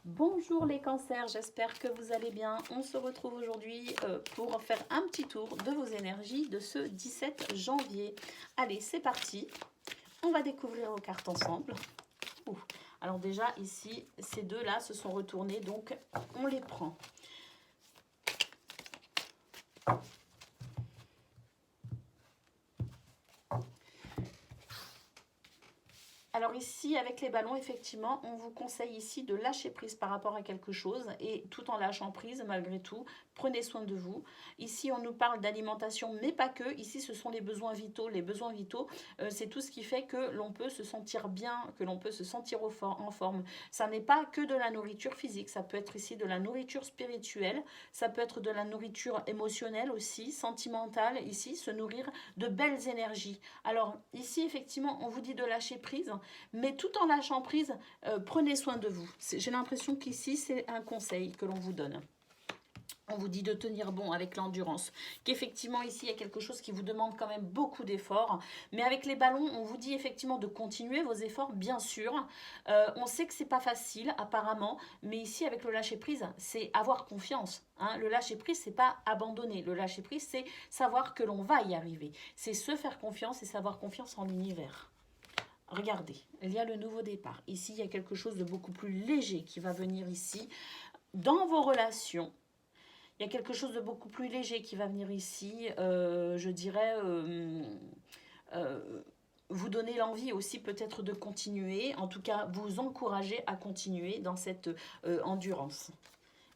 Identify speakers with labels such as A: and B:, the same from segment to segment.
A: Bonjour les cancers, j'espère que vous allez bien. On se retrouve aujourd'hui pour faire un petit tour de vos énergies de ce 17 janvier. Allez, c'est parti. On va découvrir vos cartes ensemble. Ouh. Alors déjà, ici, ces deux-là se sont retournés, donc on les prend. Alors ici, avec les ballons, effectivement, on vous conseille ici de lâcher prise par rapport à quelque chose et tout en lâchant prise, malgré tout, prenez soin de vous. Ici, on nous parle d'alimentation, mais pas que. Ici, ce sont les besoins vitaux. Les besoins vitaux, c'est tout ce qui fait que l'on peut se sentir bien, que l'on peut se sentir en forme. Ça n'est pas que de la nourriture physique, ça peut être ici de la nourriture spirituelle, ça peut être de la nourriture émotionnelle aussi, sentimentale, ici, se nourrir de belles énergies. Alors ici, effectivement, on vous dit de lâcher prise, mais tout en lâchant prise, prenez soin de vous. J'ai l'impression qu'ici, c'est un conseil que l'on vous donne. On vous dit de tenir bon avec l'endurance, qu'effectivement ici il y a quelque chose qui vous demande quand même beaucoup d'efforts, mais avec les ballons on vous dit effectivement de continuer vos efforts bien sûr. On sait que c'est pas facile apparemment, mais ici avec le lâcher prise c'est avoir confiance. Hein. Le lâcher prise c'est pas abandonner, le lâcher prise c'est savoir que l'on va y arriver, c'est se faire confiance et savoir confiance en l'univers. Regardez, il y a le nouveau départ. Ici, il y a quelque chose de beaucoup plus léger qui va venir ici dans vos relations. Il y a quelque chose de beaucoup plus léger qui va venir ici, je dirais, vous donner l'envie aussi peut-être de continuer, en tout cas vous encourager à continuer dans cette endurance.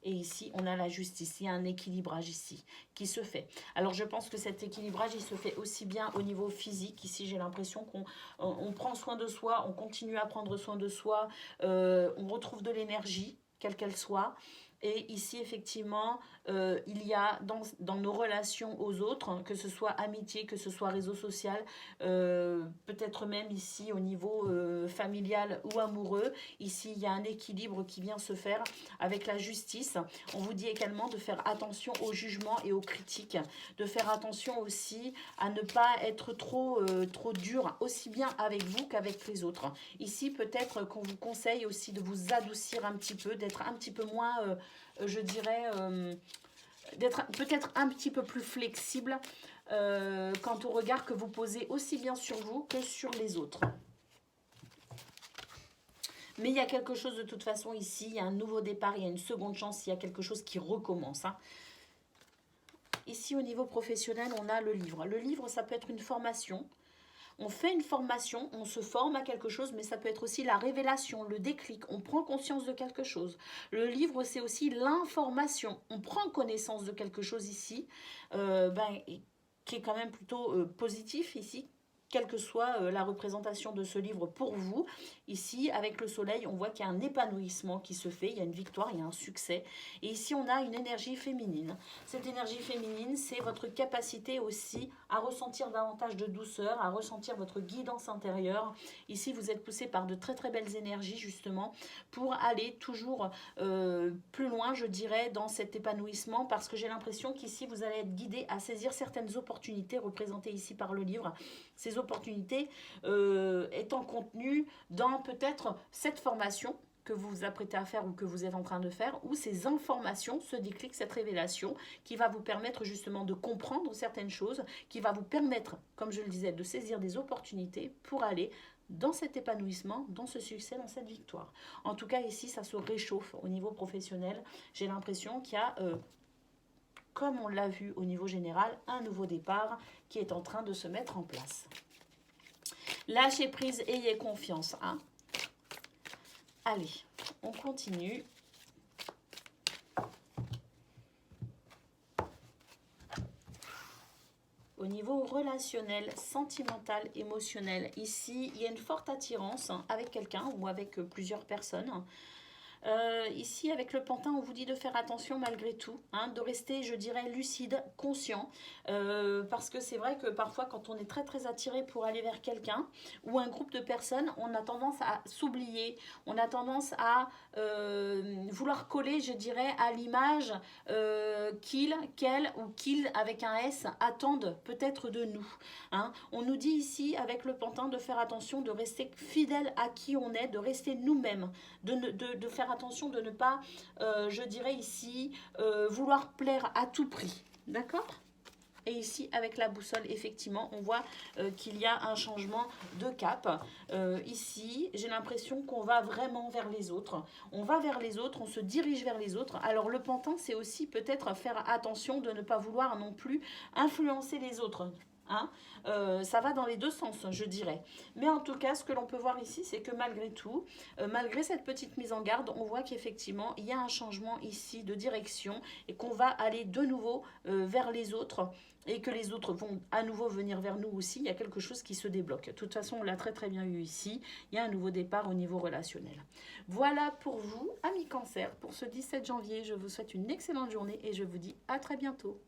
A: Et ici, on a la justice, il y a un équilibrage ici qui se fait. Alors je pense que cet équilibrage, il se fait aussi bien au niveau physique. Ici, j'ai l'impression qu'on prend soin de soi, on continue à prendre soin de soi, on retrouve de l'énergie, quelle qu'elle soit. Et ici, effectivement, il y a dans nos relations aux autres, que ce soit amitié, que ce soit réseau social, peut-être même ici au niveau familial ou amoureux, ici, il y a un équilibre qui vient se faire avec la justice. On vous dit également de faire attention aux jugements et aux critiques, de faire attention aussi à ne pas être trop dur, aussi bien avec vous qu'avec les autres. Ici, peut-être qu'on vous conseille aussi de vous adoucir un petit peu, d'être un petit peu moins, je dirais, d'être peut-être un petit peu plus flexible quant au regard que vous posez aussi bien sur vous que sur les autres. Mais il y a quelque chose de toute façon ici, il y a un nouveau départ, il y a une seconde chance, il y a quelque chose qui recommence. Hein. Ici, au niveau professionnel, on a le livre. Le livre, ça peut être une formation. On fait une formation, on se forme à quelque chose, mais ça peut être aussi la révélation, le déclic. On prend conscience de quelque chose. Le livre, c'est aussi l'information. On prend connaissance de quelque chose ici, qui est quand même plutôt positif ici, quelle que soit la représentation de ce livre pour vous. Ici, avec le soleil, on voit qu'il y a un épanouissement qui se fait, il y a une victoire, il y a un succès. Et ici, on a une énergie féminine. Cette énergie féminine, c'est votre capacité aussi à ressentir davantage de douceur, à ressentir votre guidance intérieure. Ici, vous êtes poussé par de très très belles énergies, justement, pour aller toujours plus loin, je dirais, dans cet épanouissement, parce que j'ai l'impression qu'ici, vous allez être guidé à saisir certaines opportunités représentées ici par le livre. Ces opportunités étant contenues dans peut-être cette formation que vous vous apprêtez à faire ou que vous êtes en train de faire, ou ces informations, ce déclic, cette révélation qui va vous permettre justement de comprendre certaines choses, qui va vous permettre, comme je le disais, de saisir des opportunités pour aller dans cet épanouissement, dans ce succès, dans cette victoire. En tout cas, ici, ça se réchauffe au niveau professionnel. J'ai l'impression qu'il y a comme on l'a vu au niveau général, un nouveau départ qui est en train de se mettre en place. Lâchez prise, ayez confiance. Hein. Allez, on continue. Au niveau relationnel, sentimental, émotionnel, ici, il y a une forte attirance avec quelqu'un ou avec plusieurs personnes. Ici, avec le pantin, on vous dit de faire attention malgré tout, hein, de rester, je dirais, lucide, conscient, parce que c'est vrai que parfois, quand on est très très attiré pour aller vers quelqu'un ou un groupe de personnes, on a tendance à s'oublier, on a tendance à vouloir coller, je dirais, à l'image qu'il, qu'elle ou qu'il, avec un S, attendent peut-être de nous. Hein. On nous dit ici, avec le pantin, de faire attention, de rester fidèle à qui on est, de rester nous-mêmes, de faire faire attention de ne pas, je dirais ici, vouloir plaire à tout prix. D'accord ? Et ici, avec la boussole, effectivement, on voit qu'il y a un changement de cap. Ici, j'ai l'impression qu'on va vraiment vers les autres. On va vers les autres, on se dirige vers les autres. Alors, le pantin, c'est aussi peut-être faire attention de ne pas vouloir non plus influencer les autres. Hein, ça va dans les deux sens, je dirais. Mais en tout cas, ce que l'on peut voir ici, c'est que malgré tout, malgré cette petite mise en garde, on voit qu'effectivement, il y a un changement ici de direction et qu'on va aller de nouveau vers les autres et que les autres vont à nouveau venir vers nous aussi. Il y a quelque chose qui se débloque. De toute façon, on l'a très très bien eu ici. Il y a un nouveau départ au niveau relationnel. Voilà pour vous, amis Cancer, pour ce 17 janvier. Je vous souhaite une excellente journée et je vous dis à très bientôt.